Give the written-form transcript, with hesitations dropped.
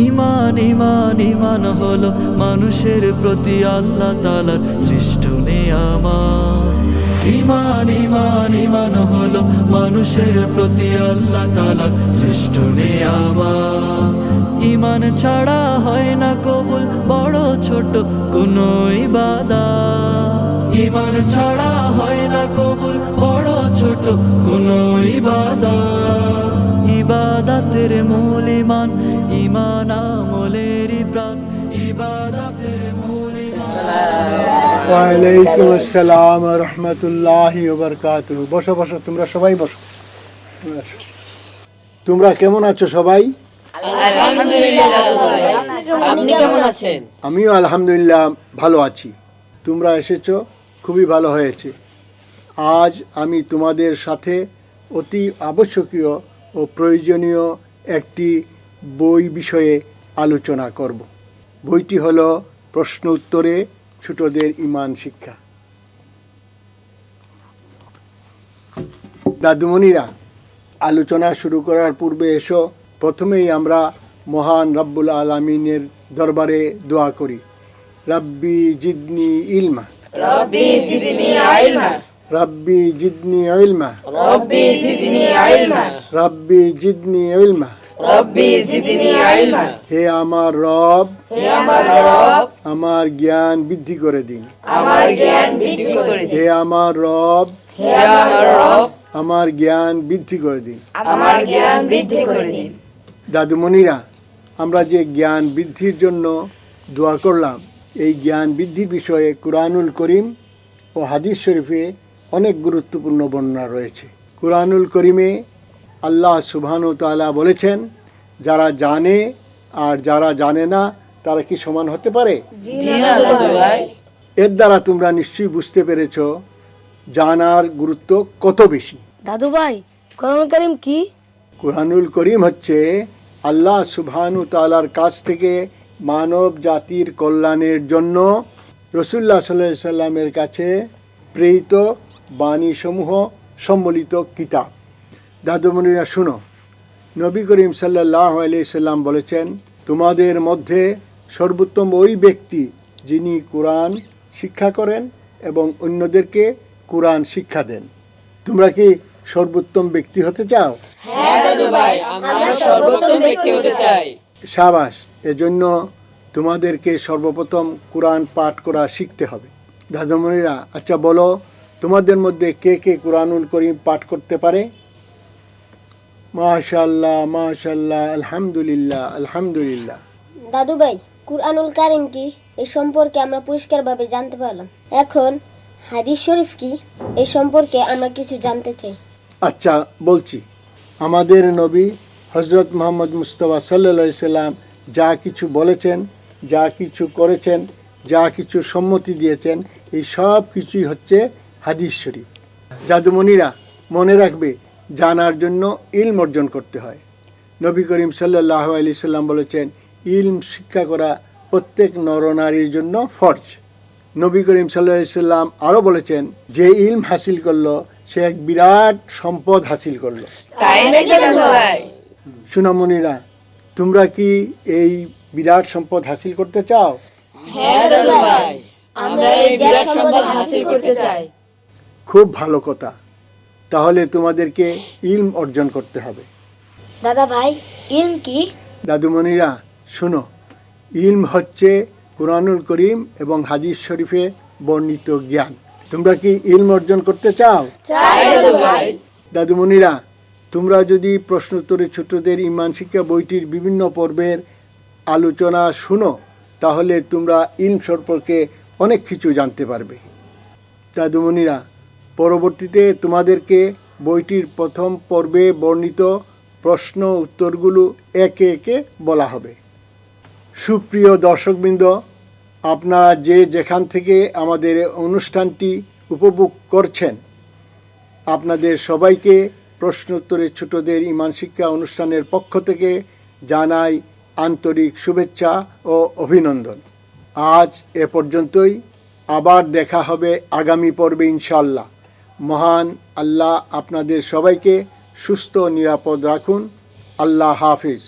ঈমান ঈমান ঈমান হলো মানুষের প্রতি আল্লাহ তাআলার সৃষ্ট নিয়ামত। ঈমান ঈমান ঈমান হলো মানুষের প্রতি আল্লাহ তাআলার সৃষ্ট নিয়ামত। ঈমান ছাড়া হয় না কবুল বড় ছোট কোনো ইবাদত। ঈমান ছাড়া হয় না কবুল বড় ছোট কোনো ইবাদত। ইবাদতের মূল ঈমান, ঈমান আমলেরই প্রাণ। ইবাদতের মূল ঈমান। ওয়ালাইকুম আসসালাম ওয়া রাহমাতুল্লাহি ওয়া বারাকাতুহু। বসো বসো, তোমরা সবাই বসো। তোমরা কেমন আছো সবাই? আলহামদুলিল্লাহ দাদু ভাই, আপনি কেমন আছেন? আমিও আলহামদুলিল্লাহ ভালো আছি। তোমরা এসেছো, খুবই ভালো হয়েছে। আজ আমি তোমাদের সাথে অতি আবশ্যকীয় ও প্রয়োজনীয় একটি বই বিষয়ে আলোচনা করব। বইটি হলো প্রশ্ন উত্তরে ছোটদের ঈমান শিক্ষা। দাদুমণিরা, আলোচনা শুরু করার পূর্বে এসো প্রথমেই আমরা মহান রব্বুল আলামিনের দরবারে দোয়া করি। রাব্বি জিদনি ইলমা, রব্বি জিদনি ইলমা, রাব্বি জিদনি ইলমা, রব্বি জিদনি ইলমা, রাব্বি জিদনি ইলমা। রব্বি জিদনি ইলমা। হে আমার রব, হে আমার রব, আমার জ্ঞান বৃদ্ধি করে দিন। আমার জ্ঞান বৃদ্ধি করে দিন। হে আমার রব, হে আমার রব, আমার জ্ঞান বৃদ্ধি করে দিন। আমার জ্ঞান বৃদ্ধি করে দিন। দাদুমণিরা, আমরা যে জ্ঞান বৃদ্ধির জন্য দোয়া করলাম, এই জ্ঞান বৃদ্ধির বিষয়ে কুরআনুল করিম ও হাদিস শরীফে অনেক গুরুত্বপূর্ণ বর্ণনা রয়েছে। কুরআনুল করিমে আল্লাহ সুবহানাহু ওয়া তাআলা বলেছেন, যারা জানে আর যারা জানে না তারা কি সমান হতে পারে? জি না দাদু ভাই। এর দ্বারা তোমরা নিশ্চয়ই বুঝতে পেরেছো জানার গুরুত্ব কত বেশি। দাদু ভাই, কোরআন কারীম কি? কুরআনুল করিম হচ্ছে আল্লাহ সুবহানাহু ওয়া তাআলার কাছ থেকে মানব জাতির কল্যাণের জন্য রাসূলুল্লাহ সাল্লাল্লাহু আলাইহি সাল্লামের কাছে প্রেরিত বাণীসমূহ সম্বলিত কিতাব। দাদুমণিরা শুনো, নবী করিম সাল্লাল্লাহু আলাইহি সাল্লাম বলেছেন, তোমাদের মধ্যে সর্বোত্তম ওই ব্যক্তি যিনি কোরআন শিক্ষা করেন এবং অন্যদেরকে কোরআন শিক্ষা দেন। তোমরা কি সর্বোত্তম ব্যক্তি হতে চাও? হ্যাঁ দাদু ভাই, আমরা সর্বোত্তম ব্যক্তি হতে চাই। শাবাশ, এজন্য তোমাদেরকে সর্বপ্রথম কোরআন পাঠ করা শিখতে হবে। দাদুমণিরা, আচ্ছা বলো, তোমাদের মধ্যে কে কে কুরআনুল করিম পাঠ করতে পারে? মাশাআল্লাহ মাশাআল্লাহ, আলহামদুলিল্লাহ আলহামদুলিল্লাহ। দাদু ভাই, কুরআনুল কারীম কি এই সম্পর্কে আমরা পরিষ্কারভাবে জানতে পারলাম। এখন হাদিস শরীফ কি এই সম্পর্কে আমরা কিছু জানতে চাই। আচ্ছা বলছি, আমাদের নবী হযরত মুহাম্মদ মুস্তাফা সাল্লাল্লাহু আলাইহি সাল্লাম যা কিছু বলেছেন, যা কিছু করেছেন, যা কিছু সম্মতি দিয়েছেন, এই সব কিছুই হচ্ছে হাদিস শরীফ। জাদুমণিরা, মনে রাখবে, জানার জন্য ইলম অর্জন করতে হয়। নবী করিম সাল্লাল্লাহু আলাইহি সাল্লাম বলেছেন, ইলম শিক্ষা করা প্রত্যেক নরনারীর জন্য ফরজ। নবী করিম সাল্লাল্লাহু আলাইহি সাল্লাম আরও বলেছেন, যে ইলম হাসিল করলো সে এক বিরাট সম্পদ হাসিল করলো। তাই নাকি দাদু ভাই? সুনামণিরা, তোমরা কি এই বিরাট সম্পদ হাসিল করতে চাও? হ্যাঁ দাদু ভাই, আমরা এই বিরাট সম্পদ হাসিল করতে চাই। খুব ভালো কথা। তাহলে তোমাদেরকে ইলম অর্জন করতে হবে। দাদা ভাই, ইলম কি? দাদুমণিরা শুনো, ইলম হচ্ছে কুরআনুল করিম এবং হাদিস শরীফে বর্ণিত জ্ঞান। তোমরা কি ইলম অর্জন করতে চাও? চাই দাদু ভাই। দাদুমণিরা, তোমরা যদি প্রশ্নোত্তরে ছোটদের ঈমান শিক্ষা বইটির বিভিন্ন পর্বের আলোচনা শুনো, তাহলে তোমরা ইলম সম্পর্কে অনেক কিছু জানতে পারবে। দাদুমণিরা, পরবর্তীতে তোমাদেরকে বইটির প্রথম পর্বে বর্ণিত প্রশ্ন উত্তরগুলো একে একে বলা হবে। সুপ্রিয় দর্শকবৃন্দ, আপনারা যে যেখান থেকে আমাদের অনুষ্ঠানটি উপভোগ করছেন, আপনাদের সবাইকে প্রশ্নোত্তরে ছোটদের ঈমান শিক্ষা অনুষ্ঠানের পক্ষ থেকে জানাই আন্তরিক শুভেচ্ছা ও অভিনন্দন। আজ এ পর্যন্তই। আবার দেখা হবে আগামী পর্বে ইনশাআল্লাহ। মহান আল্লাহ আপনাদের সবাইকে সুস্থ ও নিরাপদ রাখুন। আল্লাহ হাফিজ।